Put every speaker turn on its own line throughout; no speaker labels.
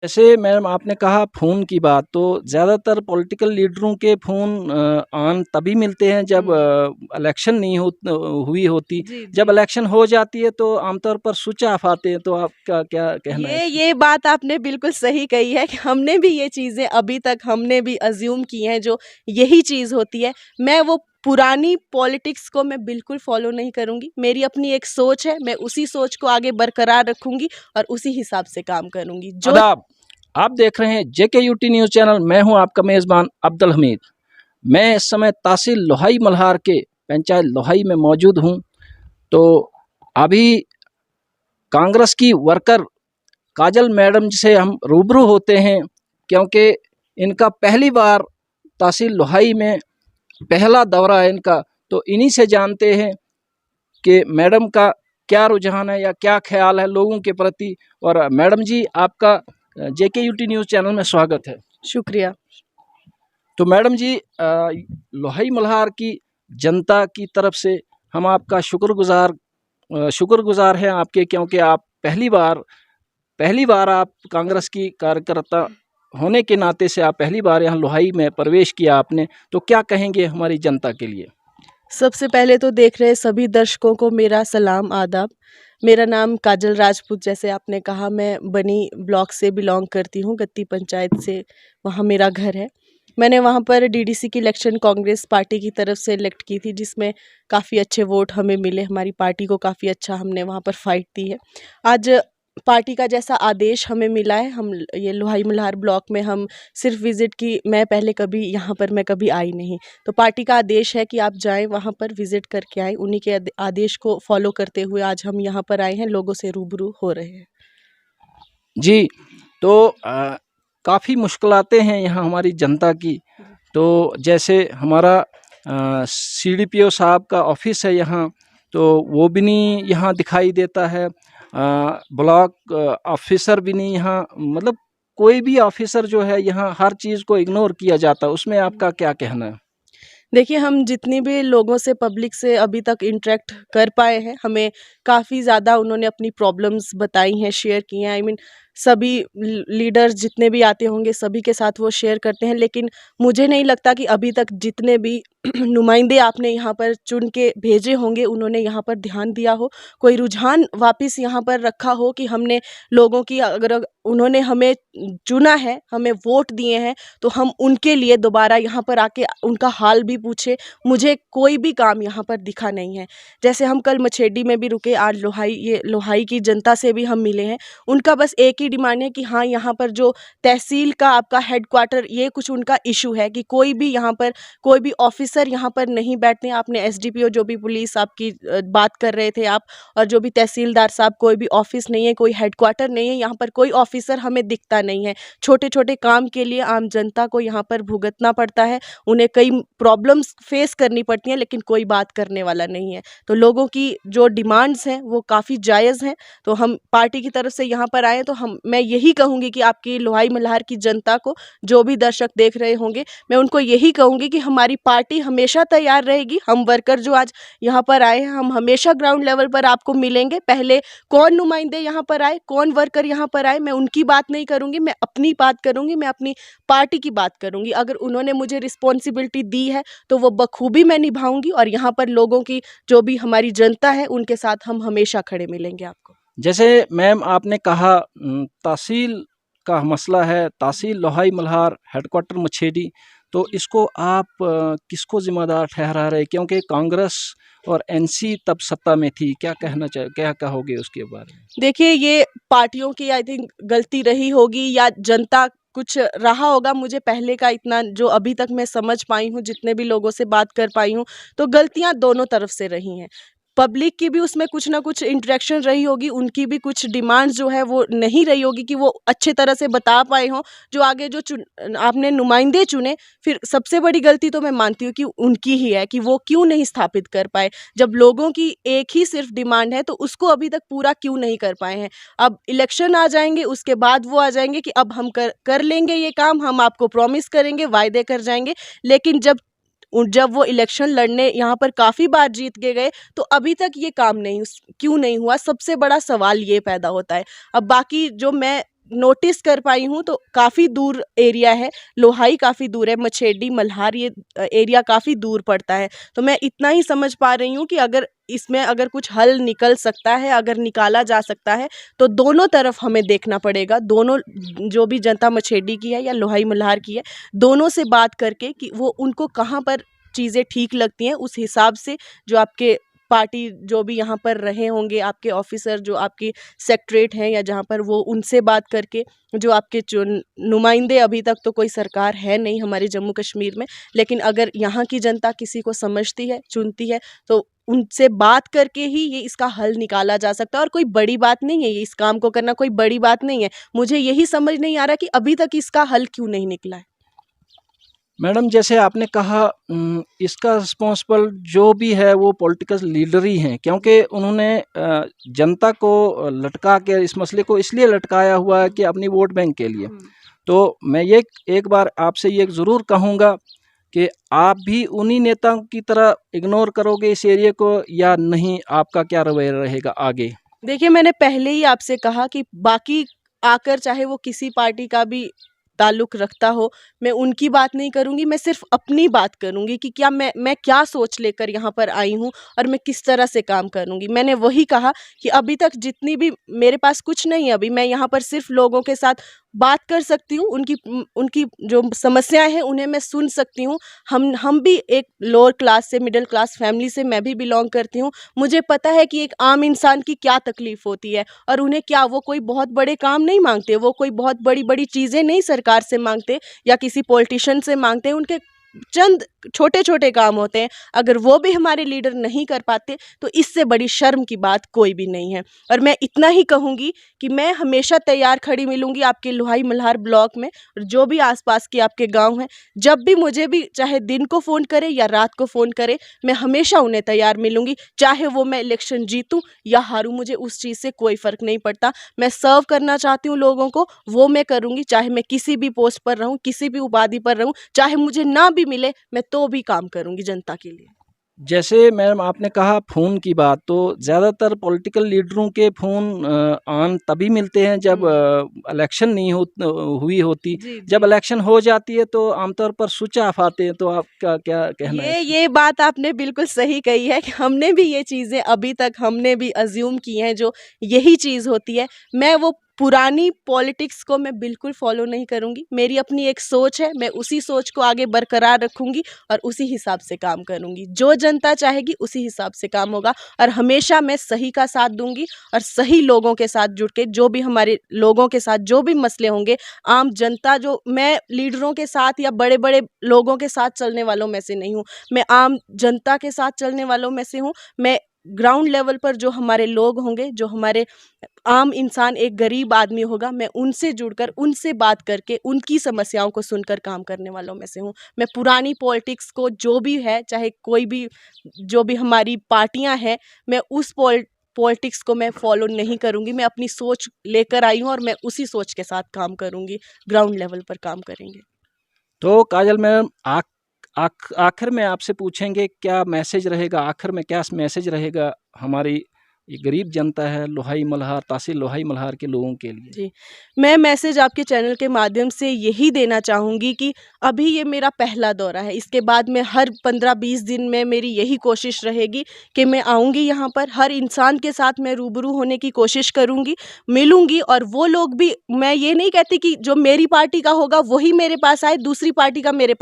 जैसे मैम आपने कहा फ़ोन की बात, तो ज़्यादातर पॉलिटिकल लीडरों के फ़ोन ऑन तभी मिलते हैं जब इलेक्शन नहीं हुई होती।
जी,
जब
जी।
इलेक्शन हो जाती है तो आमतौर पर स्विच ऑफ आते हैं, तो आपका क्या कहना है इसमें?
ये बात आपने बिल्कुल सही कही है कि हमने भी ये चीज़ें अभी तक हमने भी अज़्यूम की हैं जो यही चीज़ होती है। मैं वो पुरानी पॉलिटिक्स को मैं बिल्कुल फ़ॉलो नहीं करूँगी। मेरी अपनी एक सोच है, मैं उसी सोच को आगे बरकरार रखूँगी और उसी हिसाब से काम करूँगी। जो
आदाब, आप देख रहे हैं JKUT न्यूज़ चैनल। मैं हूं आपका मेज़बान अब्दुल हमीद। मैं इस समय तहसील लोहाई मल्हार के पंचायत लोहाई में मौजूद हूं। तो अभी कांग्रेस की वर्कर काजल मैडम से हम रूबरू होते हैं, क्योंकि इनका पहली बार तहसील लोहाई में पहला दौरा है इनका। तो इन्हीं से जानते हैं कि मैडम का क्या रुझान है या क्या ख्याल है लोगों के प्रति। और मैडम जी, आपका JKUT न्यूज़ चैनल में स्वागत है।
शुक्रिया।
तो मैडम जी, लोहाई मल्हार की जनता की तरफ से हम आपका शुक्रगुजार हैं आपके, क्योंकि आप पहली बार आप कांग्रेस की कार्यकर्ता होने के नाते से आप पहली बार यहाँ लोहाई में प्रवेश किया आपने। तो क्या कहेंगे हमारी जनता के लिए?
सबसे पहले तो देख रहे सभी दर्शकों को मेरा सलाम आदाब। मेरा नाम काजल राजपूत, जैसे आपने कहा, मैं बनी ब्लॉक से बिलॉन्ग करती हूँ, गत्ती पंचायत से, वहाँ मेरा घर है। मैंने वहाँ पर DDC की इलेक्शन कांग्रेस पार्टी की तरफ से इलेक्ट की थी, जिसमें काफ़ी अच्छे वोट हमें मिले। हमारी पार्टी को काफ़ी अच्छा हमने वहाँ पर फाइट दी है। आज पार्टी का जैसा आदेश हमें मिला है, हम ये लोहाई मल्हार ब्लॉक में हम सिर्फ विज़िट की, मैं पहले कभी यहाँ पर मैं कभी आई नहीं। तो पार्टी का आदेश है कि आप जाएँ वहाँ पर विज़िट करके आएँ। उन्हीं के आदेश को फॉलो करते हुए आज हम यहाँ पर आए हैं, लोगों से रूबरू हो रहे हैं।
जी, तो काफ़ी मुश्किलातें हैं यहाँ हमारी जनता की। तो जैसे हमारा CDPO साहब का ऑफिस है यहाँ, तो वो भी नहीं यहाँ दिखाई देता है। ब्लॉक ऑफिसर भी नहीं यहाँ, मतलब कोई भी ऑफिसर जो है यहाँ, हर चीज़ को इग्नोर किया जाता है। उसमें आपका क्या कहना है?
देखिए, हम जितनी भी लोगों से, पब्लिक से अभी तक इंटरेक्ट कर पाए हैं, हमें काफ़ी ज़्यादा उन्होंने अपनी प्रॉब्लम्स बताई हैं, शेयर की हैं। आई मीन सभी लीडर्स जितने भी आते होंगे सभी के साथ वो शेयर करते हैं, लेकिन मुझे नहीं लगता कि अभी तक जितने भी नुमाइंदे आपने यहाँ पर चुन के भेजे होंगे उन्होंने यहाँ पर ध्यान दिया हो, कोई रुझान वापस यहाँ पर रखा हो कि हमने लोगों की, अगर उन्होंने हमें चुना है, हमें वोट दिए हैं, तो हम उनके लिए दोबारा यहाँ पर आके उनका हाल भी पूछे। मुझे कोई भी काम यहाँ पर दिखा नहीं है। जैसे हम कल मछेडी में भी रुके, आज लोहाई की जनता से भी हम मिले हैं। उनका बस एक ही डिमांड है कि हाँ, यहाँ पर जो तहसील का आपका हेडक्वार्टर, ये कुछ उनका इशू है कि कोई भी यहाँ पर कोई भी ऑफिसर यहाँ पर नहीं बैठते हैं। आपने SDPO, जो भी पुलिस आपकी बात कर रहे थे आप, और जो भी तहसीलदार साहब, कोई भी ऑफिस नहीं है, कोई हेडक्वार्टर नहीं है, यहाँ पर कोई ऑफिसर हमें दिखता नहीं है। छोटे छोटे काम के लिए आम जनता को यहाँ पर भुगतना पड़ता है, उन्हें कई प्रॉब्लम्स फेस करनी पड़ती हैं, लेकिन कोई बात करने वाला नहीं है। तो लोगों की जो डिमांड्स हैं वो काफ़ी जायज़ हैं। तो हम पार्टी की तरफ से यहाँ पर आए, तो मैं यही कहूँगी कि आपकी लोहाई मल्हार की जनता को, जो भी दर्शक देख रहे होंगे, मैं उनको यही कहूँगी कि हमारी पार्टी हमेशा तैयार रहेगी। हम वर्कर जो आज यहाँ पर आए हैं, हम हमेशा ग्राउंड लेवल पर आपको मिलेंगे। पहले कौन नुमाइंदे यहाँ पर आए, कौन वर्कर यहाँ पर आए, मैं उनकी बात नहीं करूँगी, मैं अपनी बात करूँगी, मैं अपनी पार्टी की बात करूँगी। अगर उन्होंने मुझे रिस्पॉन्सिबिलिटी दी है तो वो बखूबी मैं निभाऊँगी, और यहाँ पर लोगों की, जो भी हमारी जनता है, उनके साथ हम हमेशा खड़े मिलेंगे आपको।
जैसे मैम आपने कहा तहसील का मसला है, तहसील लोहाई मल्हार, हेडक्वार्टर मछेडी। तो इसको आप किसको ज़िम्मेदार ठहरा रहे, क्योंकि कांग्रेस और NC तब सत्ता में थी? क्या कहोगे उसके बारे में?
देखिए, ये पार्टियों की आई थिंक गलती रही होगी, या जनता कुछ रहा होगा। मुझे पहले का इतना जो अभी तक मैं समझ पाई हूँ, जितने भी लोगों से बात कर पाई हूँ, तो गलतियाँ दोनों तरफ से रही हैं। पब्लिक की भी उसमें कुछ ना कुछ इंटरेक्शन रही होगी, उनकी भी कुछ डिमांड्स जो है वो नहीं रही होगी कि वो अच्छे तरह से बता पाए हों। जो आगे जो आपने नुमाइंदे चुने, फिर सबसे बड़ी गलती तो मैं मानती हूँ कि उनकी ही है कि वो क्यों नहीं स्थापित कर पाए। जब लोगों की एक ही सिर्फ डिमांड है, तो उसको अभी तक पूरा क्यों नहीं कर पाए हैं। अब इलेक्शन आ जाएंगे, उसके बाद वो आ जाएंगे कि अब हम कर लेंगे ये काम, हम आपको प्रॉमिस करेंगे, वायदे कर जाएंगे। लेकिन जब वो इलेक्शन लड़ने यहाँ पर काफ़ी बार जीत के गए, तो अभी तक ये काम क्यों नहीं हुआ। सबसे बड़ा सवाल ये पैदा होता है। अब बाकी जो मैं नोटिस कर पाई हूँ तो काफ़ी दूर एरिया है, लोहाई काफ़ी दूर है, मछेडी मल्हार ये एरिया काफ़ी दूर पड़ता है। तो मैं इतना ही समझ पा रही हूँ कि अगर इसमें अगर कुछ हल निकल सकता है, अगर निकाला जा सकता है तो दोनों तरफ हमें देखना पड़ेगा। दोनों जो भी जनता मछेडी की है या लोहाई मल्हार की है, दोनों से बात करके कि वो उनको कहाँ पर चीज़ें ठीक लगती हैं, उस हिसाब से जो आपके पार्टी जो भी यहाँ पर रहे होंगे, आपके ऑफिसर जो आपकी सेक्रेटरीट हैं या जहाँ पर, वो उनसे बात करके जो आपके जो नुमाइंदे, अभी तक तो कोई सरकार है नहीं हमारे जम्मू कश्मीर में, लेकिन अगर यहाँ की जनता किसी को समझती है, चुनती है, तो उनसे बात करके ही ये इसका हल निकाला जा सकता है। और कोई बड़ी बात नहीं है, ये इस काम को करना कोई बड़ी बात नहीं है। मुझे यही समझ नहीं आ रहा कि अभी तक इसका हल क्यों नहीं निकला है।
मैडम, जैसे आपने कहा इसका रिस्पॉन्सिबल जो भी है वो पॉलिटिकल लीडर ही हैं, क्योंकि उन्होंने जनता को लटका के इस मसले को इसलिए लटकाया हुआ है कि अपनी वोट बैंक के लिए। तो मैं ये एक बार आपसे ये ज़रूर कहूँगा कि आप भी उन्हीं नेताओं की तरह इग्नोर करोगे इस एरिया को या नहीं, आपका क्या रवैया रहेगा आगे?
देखिए, मैंने पहले ही आपसे कहा कि बाकी आकर चाहे वो किसी पार्टी का भी ताल्लुक़ रखता हो, मैं उनकी बात नहीं करूँगी, मैं सिर्फ़ अपनी बात करूँगी कि क्या मैं क्या सोच लेकर यहाँ पर आई हूँ और मैं किस तरह से काम करूँगी। मैंने वही कहा कि अभी तक जितनी भी मेरे पास कुछ नहीं है, अभी मैं यहाँ पर सिर्फ़ लोगों के साथ बात कर सकती हूँ, उनकी जो समस्याएँ हैं उन्हें मैं सुन सकती हूँ। हम भी एक लोअर क्लास से, मिडिल क्लास फैमिली से मैं भी बिलॉन्ग करती हूँ। मुझे पता है कि एक आम इंसान की क्या तकलीफ़ होती है और उन्हें क्या, वो कोई बहुत बड़े काम नहीं माँगते, वो कोई बहुत बड़ी-बड़ी चीज़ें नहीं सरकार से माँगते या किसी पॉलिटिशियन से माँगते हैं, उनके चंद छोटे-छोटे काम होते हैं। अगर वो भी हमारे लीडर नहीं कर पाते तो इससे बड़ी शर्म की बात कोई भी नहीं है। और मैं इतना ही कहूँगी कि मैं हमेशा तैयार खड़ी मिलूँगी आपके लोहाई मल्हार ब्लॉक में, और जो भी आस-पास के आपके गाँव हैं, जब भी मुझे भी चाहे दिन को फ़ोन करें या रात को फ़ोन करें, मैं हमेशा उन्हें तैयार मिलूँगी। चाहे वो मैं इलेक्शन जीतूँ या हारूँ, मुझे उस चीज़ से कोई फ़र्क नहीं पड़ता। मैं सर्व करना चाहती हूँ लोगों को, वो मैं करूँगी, चाहे मैं किसी भी पोस्ट पर रहूँ, किसी भी उपाधि पर रहूँ, चाहे मुझे ना भी मिले, मैं तो भी काम करूँगी जनता के लिए।
जैसे मैम आपने कहा फ़ोन की बात, तो ज़्यादातर पॉलिटिकल लीडरों के फ़ोन ऑन तभी मिलते हैं जब इलेक्शन नहीं हुई होती।
जी,
जब
जी।
इलेक्शन हो जाती है तो आमतौर पर स्विच ऑफ आते हैं, तो आपका क्या कहना है इसमें?
ये बात आपने बिल्कुल सही कही है कि हमने भी ये चीज़ें अभी तक हमने भी अज़्यूम की हैं, जो यही चीज़ होती है। मैं वो पुरानी पॉलिटिक्स को मैं बिल्कुल फ़ॉलो नहीं करूँगी। मेरी अपनी एक सोच है, मैं उसी सोच को आगे बरकरार रखूँगी और उसी हिसाब से काम करूँगी। जो जनता चाहेगी उसी हिसाब से काम होगा और हमेशा मैं सही का साथ दूँगी और सही लोगों के साथ जुड़ के, जो भी हमारे लोगों के साथ जो भी मसले होंगे, आम जनता, जो मैं लीडरों के साथ या बड़े-बड़े लोगों के साथ चलने वालों में से नहीं हूँ। मैं आम जनता के साथ चलने वालों में से हूँ। मैं ग्राउंड लेवल पर जो हमारे लोग होंगे, जो हमारे आम इंसान, एक गरीब आदमी होगा, मैं उनसे जुड़कर, उनसे बात करके, उनकी समस्याओं को सुनकर काम करने वालों में से हूँ। मैं पुरानी पॉलिटिक्स को, जो भी है, चाहे कोई भी, जो भी हमारी पार्टियाँ हैं, मैं उस पॉलिटिक्स को मैं फ़ॉलो नहीं करूँगी। मैं अपनी सोच लेकर आई हूँ और मैं उसी सोच के साथ काम करूँगी। ग्राउंड लेवल पर काम करेंगे।
तो काजल मैम, आखिर में आपसे पूछेंगे क्या मैसेज रहेगा, आखिर में क्या मैसेज रहेगा हमारी ये गरीब जनता है लोहाई मल्हार, तहसील लोहाई मल्हार के लोगों के लिए?
जी, मैं मैसेज आपके चैनल के माध्यम से यही देना चाहूँगी कि अभी ये मेरा पहला दौरा है। इसके बाद मैं हर 15-20 दिन में मेरी यही कोशिश रहेगी कि मैं आऊँगी यहाँ पर, हर इंसान के साथ मैं रूबरू होने की कोशिश करूँगी, मिलूँगी। और वो लोग भी, मैं ये नहीं कहती कि जो मेरी पार्टी का होगा वही मेरे पास आए, दूसरी पार्टी का मेरे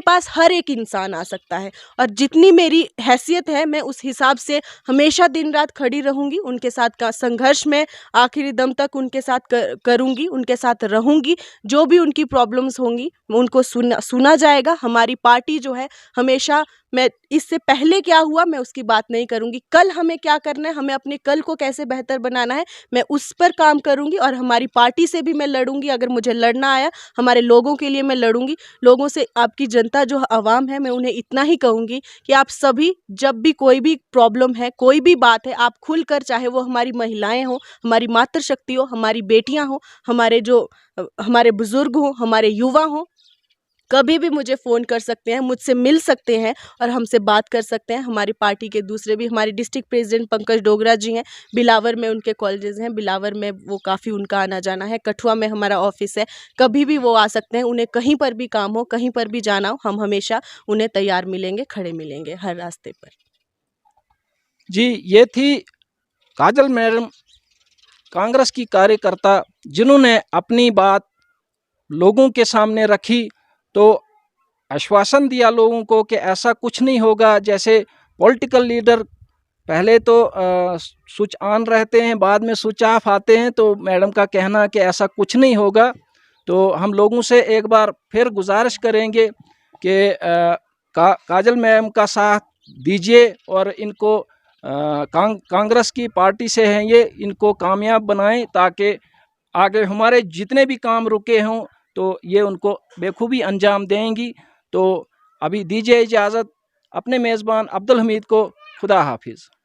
पास हर एक इंसान आ सकता है। और जितनी मेरी हैसियत है, मैं उस हिसाब से हमेशा दिन-रात खड़ी रहूँगी। उनके साथ का संघर्ष में आखिरी दम तक उनके साथ करूँगी, उनके साथ रहूँगी। जो भी उनकी प्रॉब्लम्स होंगी उनको सुना जाएगा। हमारी पार्टी जो है, हमेशा, मैं इससे पहले क्या हुआ मैं उसकी बात नहीं करूँगी। कल हमें क्या करना है, हमें अपने कल को कैसे बेहतर बनाना है, मैं उस पर काम करूँगी। और हमारी पार्टी से भी मैं लड़ूँगी, अगर मुझे लड़ना आया, हमारे लोगों के लिए मैं लड़ूँगी। लोगों से, आपकी जनता जो आवाम है, मैं उन्हें इतना ही कहूँगी कि आप सभी, जब भी कोई भी प्रॉब्लम है, कोई भी बात है, आप खुलकर, चाहे वो हमारी महिलाएँ हों, हमारी मातृशक्ति हो, हमारी बेटियाँ हों, हमारे जो हमारे बुज़ुर्ग हों, हमारे युवा हों, कभी भी मुझे फ़ोन कर सकते हैं, मुझसे मिल सकते हैं और हमसे बात कर सकते हैं। हमारी पार्टी के दूसरे भी हमारे डिस्ट्रिक्ट प्रेसिडेंट पंकज डोगरा जी हैं, बिलावर में उनके कॉलेजेस हैं, बिलावर में वो काफ़ी उनका आना-जाना है, कठुआ में हमारा ऑफ़िस है, कभी भी वो आ सकते हैं। उन्हें कहीं पर भी काम हो, कहीं पर भी जाना हो, हम हमेशा उन्हें तैयार मिलेंगे, खड़े मिलेंगे हर रास्ते पर।
जी, ये थी काजल मैडम, कांग्रेस की कार्यकर्ता, जिन्होंने अपनी बात लोगों के सामने रखी। तो आश्वासन दिया लोगों को कि ऐसा कुछ नहीं होगा। जैसे पॉलिटिकल लीडर पहले तो स्विच ऑन रहते हैं, बाद में स्विच ऑफ आते हैं, तो मैडम का कहना कि ऐसा कुछ नहीं होगा। तो हम लोगों से एक बार फिर गुजारिश करेंगे कि काजल मैम का साथ दीजिए और इनको कांग्रेस की पार्टी से हैं ये, इनको कामयाब बनाएं ताकि आगे हमारे जितने भी काम रुके हों तो ये उनको बेखूबी अंजाम देंगी। तो अभी दीजिए इजाज़त अपने मेज़बान अब्दुल हमीद को। खुदा हाफिज़।